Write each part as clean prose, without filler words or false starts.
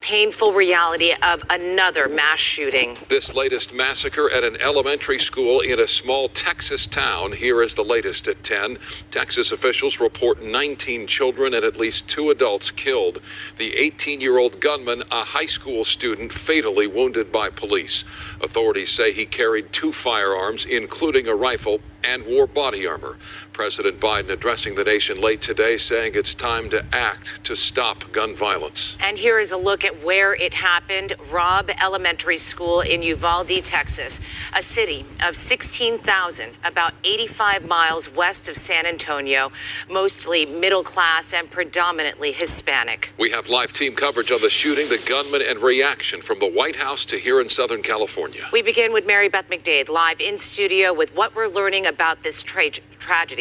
painful reality of another mass shooting. This latest massacre at an elementary school in a small Texas town. Here is the latest at 10. Texas officials report 19 children and at least 2 adults killed. The 18-year-old gunman, a high school student, fatally wounded by police. Authorities say he carried 2 firearms, including a rifle, and wore body armor. President Biden addressing the nation late today, saying it's time to act to stop gun violence. And here is a look at where it happened. Robb Elementary School in Uvalde, Texas, a city of 16,000, about 85 miles west of San Antonio, mostly middle class and predominantly Hispanic. We have live team coverage on the shooting, the gunman, and reaction from the White House to here in Southern California. We begin with Mary Beth McDade live in studio with what we're learning about this tragedy.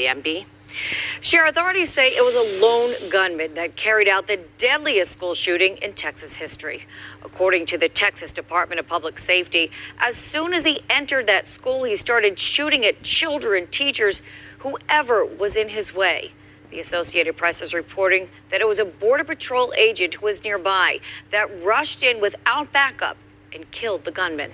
MB? Sheriff, authorities say it was a lone gunman that carried out the deadliest school shooting in Texas history. According to the Texas Department of Public Safety, as soon as he entered that school, he started shooting at children, teachers, whoever was in his way. The Associated Press is reporting that it was a Border Patrol agent who was nearby that rushed in without backup and killed the gunman.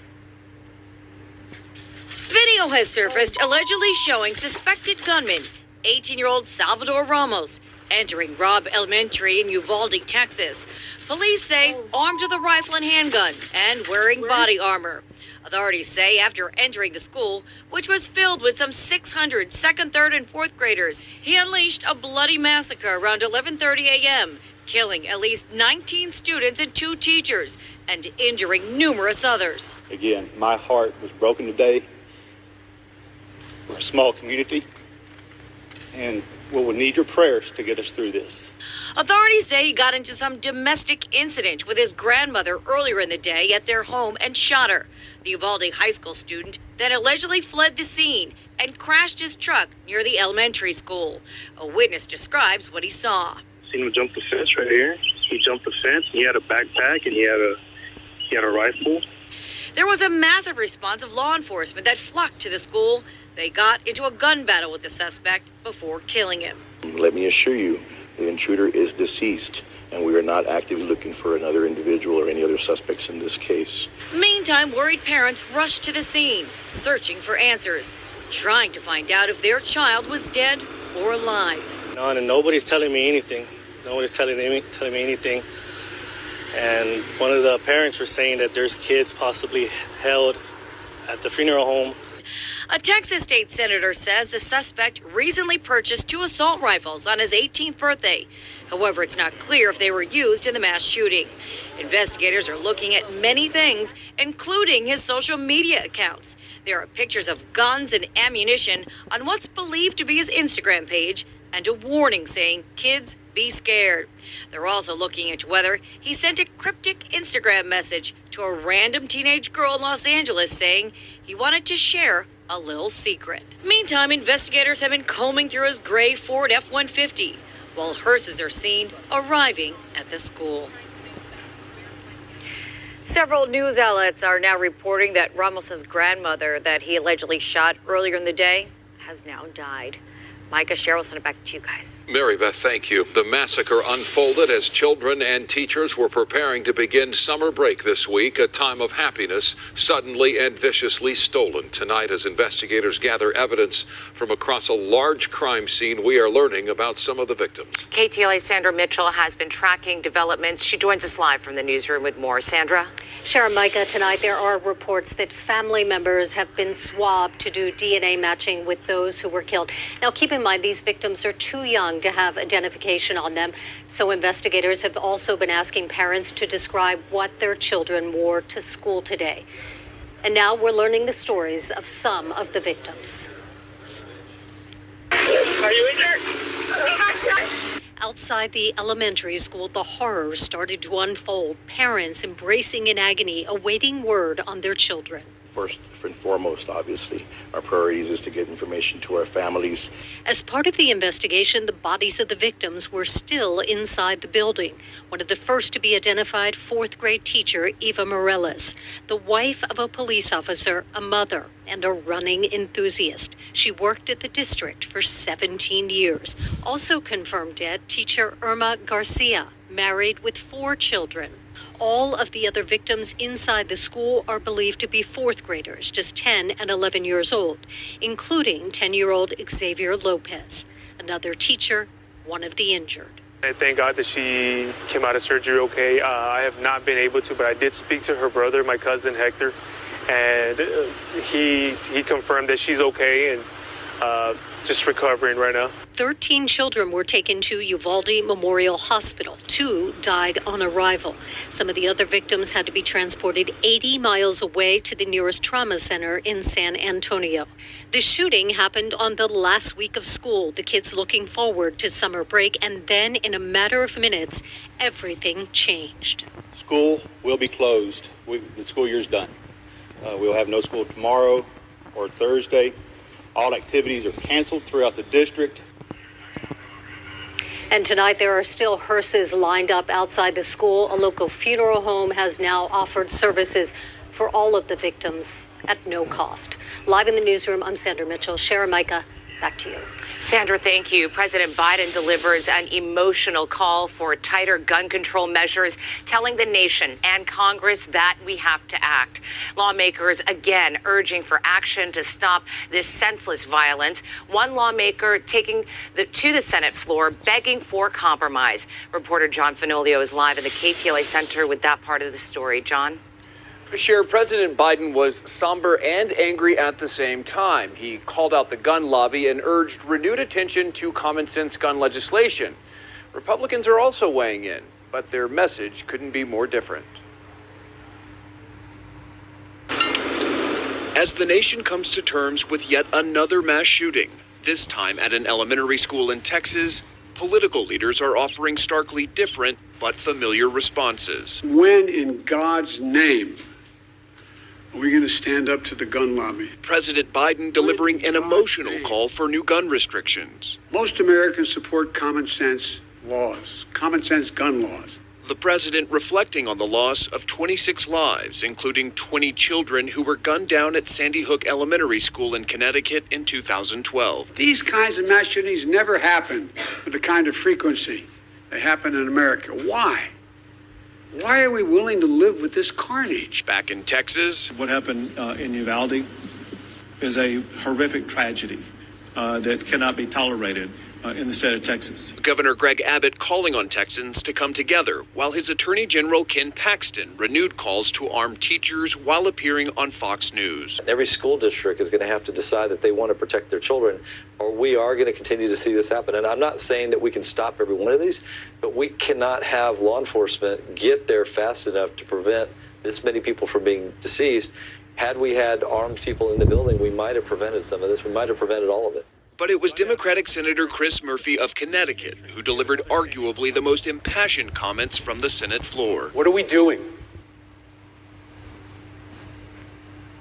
Video has surfaced allegedly showing suspected gunman, 18-year-old Salvador Ramos, entering Robb Elementary in Uvalde, Texas. Police say armed with a rifle and handgun and wearing body armor. Authorities say after entering the school, which was filled with some 600 second, third, and fourth graders, he unleashed a bloody massacre around 11:30 a.m., killing at least 19 students and 2 teachers and injuring numerous others. Again, my heart was broken today. We're a small community, and we will need your prayers to get us through this. Authorities say he got into some domestic incident with his grandmother earlier in the day at their home and shot her. The Uvalde high school student then allegedly fled the scene and crashed his truck near the elementary school. A witness describes what he saw. Seen him jump the fence right here. He jumped the fence. He had a backpack and he had a rifle. There was a massive response of law enforcement that flocked to the school. They got into a gun battle with the suspect before killing him. Let me assure you, the intruder is deceased, and we are not actively looking for another individual or any other suspects in this case. Meantime, worried parents rushed to the scene, searching for answers, trying to find out if their child was dead or alive. No, and nobody's telling me anything. Nobody's telling me anything. And one of the parents were saying that there's kids possibly held at the funeral home. A Texas state senator says the suspect recently purchased 2 assault rifles on his 18th birthday. However, it's not clear if they were used in the mass shooting. Investigators are looking at many things, including his social media accounts. There are pictures of guns and ammunition on what's believed to be his Instagram page and a warning saying, "Kids, be scared." They're also looking into whether he sent a cryptic Instagram message to a random teenage girl in Los Angeles saying he wanted to share a little secret. Meantime, investigators have been combing through his gray Ford F-150 while hearses are seen arriving at the school. Several news outlets are now reporting that Ramos's grandmother that he allegedly shot earlier in the day has now died. Micah, Cheryl, send it back to you guys. Mary Beth, thank you. The massacre unfolded as children and teachers were preparing to begin summer break this week, a time of happiness suddenly and viciously stolen. Tonight, as investigators gather evidence from across a large crime scene, we are learning about some of the victims. KTLA's Sandra Mitchell has been tracking developments. She joins us live from the newsroom with more. Sandra? Sharon, Micah, tonight there are reports that family members have been swabbed to do DNA matching with those who were killed. Now, keep in mind, these victims are too young to have identification on them. So investigators have also been asking parents to describe what their children wore to school today. And now we're learning the stories of some of the victims. Are you in there? Outside the elementary school, the horror started to unfold. Parents embracing in agony, awaiting word on their children. First and foremost, obviously, our priorities is to get information to our families. As part of the investigation, the bodies of the victims were still inside the building. One of the first to be identified, 4th grade teacher Eva Morales, the wife of a police officer, a mother, and a running enthusiast. She worked at the district for 17 years. Also confirmed dead, teacher Irma Garcia, married with 4 children. All of the other victims inside the school are believed to be fourth graders, just 10 and 11 years old, including 10-year-old Xavier Lopez, another teacher, one of the injured. I thank God that she came out of surgery okay. I have not been able to, but I did speak to her brother, my cousin Hector, and he confirmed that she's okay and just recovering right now. 13 children were taken to Uvalde Memorial Hospital. 2 died on arrival. Some of the other victims had to be transported 80 miles away to the nearest trauma center in San Antonio. The shooting happened on the last week of school, the kids looking forward to summer break, and then in a matter of minutes, everything changed. School will be closed. The school year's done. We'll have no school tomorrow or Thursday. All activities are canceled throughout the district. And tonight there are still hearses lined up outside the school. A local funeral home has now offered services for all of the victims at no cost. Live in the newsroom, I'm Sandra Mitchell. Sharon Micah, back to you. Sandra, thank you. President Biden delivers an emotional call for tighter gun control measures, telling the nation and Congress that we have to act. Lawmakers again urging for action to stop this senseless violence. One lawmaker taking to the Senate floor, begging for compromise. Reporter John Fenolio is live in the KTLA Center with that part of the story. John? Sure, President Biden was somber and angry at the same time. He called out the gun lobby and urged renewed attention to common sense gun legislation. Republicans are also weighing in, but their message couldn't be more different. As the nation comes to terms with yet another mass shooting, this time at an elementary school in Texas, political leaders are offering starkly different but familiar responses. When in God's name are we going to stand up to the gun lobby? President Biden delivering an emotional call for new gun restrictions. Most Americans support common sense laws, common sense gun laws. The president reflecting on the loss of 26 lives, including 20 children who were gunned down at Sandy Hook Elementary School in Connecticut in 2012. These kinds of mass shootings never happen with the kind of frequency they happen in America. Why? Why are we willing to live with this carnage? Back in Texas, what happened in Uvalde is a horrific tragedy that cannot be tolerated in the state of Texas. Governor Greg Abbott calling on Texans to come together, while his Attorney General Ken Paxton renewed calls to arm teachers while appearing on Fox News. Every school district is going to have to decide that they want to protect their children, or we are going to continue to see this happen. And I'm not saying that we can stop every one of these, but we cannot have law enforcement get there fast enough to prevent this many people from being deceased. Had we had armed people in the building, we might have prevented some of this. We might have prevented all of it. But it was Democratic Senator Chris Murphy of Connecticut who delivered arguably the most impassioned comments from the Senate floor. What are we doing?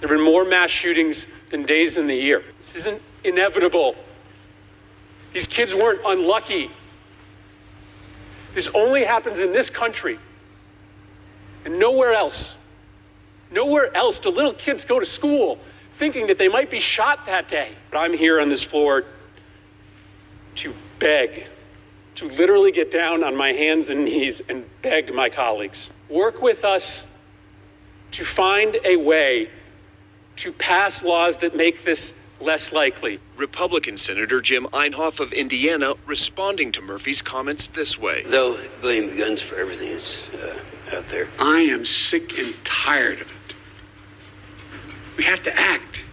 There have been more mass shootings than days in the year. This isn't inevitable. These kids weren't unlucky. This only happens in this country and nowhere else. Nowhere else do little kids go to school thinking that they might be shot that day. But I'm here on this floor to beg, to literally get down on my hands and knees and beg my colleagues. Work with us to find a way to pass laws that make this less likely. Republican Senator Jim Einhoff of Indiana responding to Murphy's comments this way. They'll blame guns for everything that's out there. I am sick and tired of it. We have to act.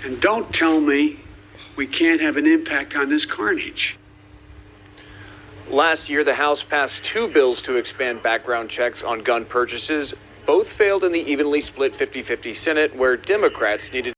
And don't tell me we can't have an impact on this carnage. Last year, the House passed 2 bills to expand background checks on gun purchases. Both failed in the evenly split 50-50 Senate, where Democrats needed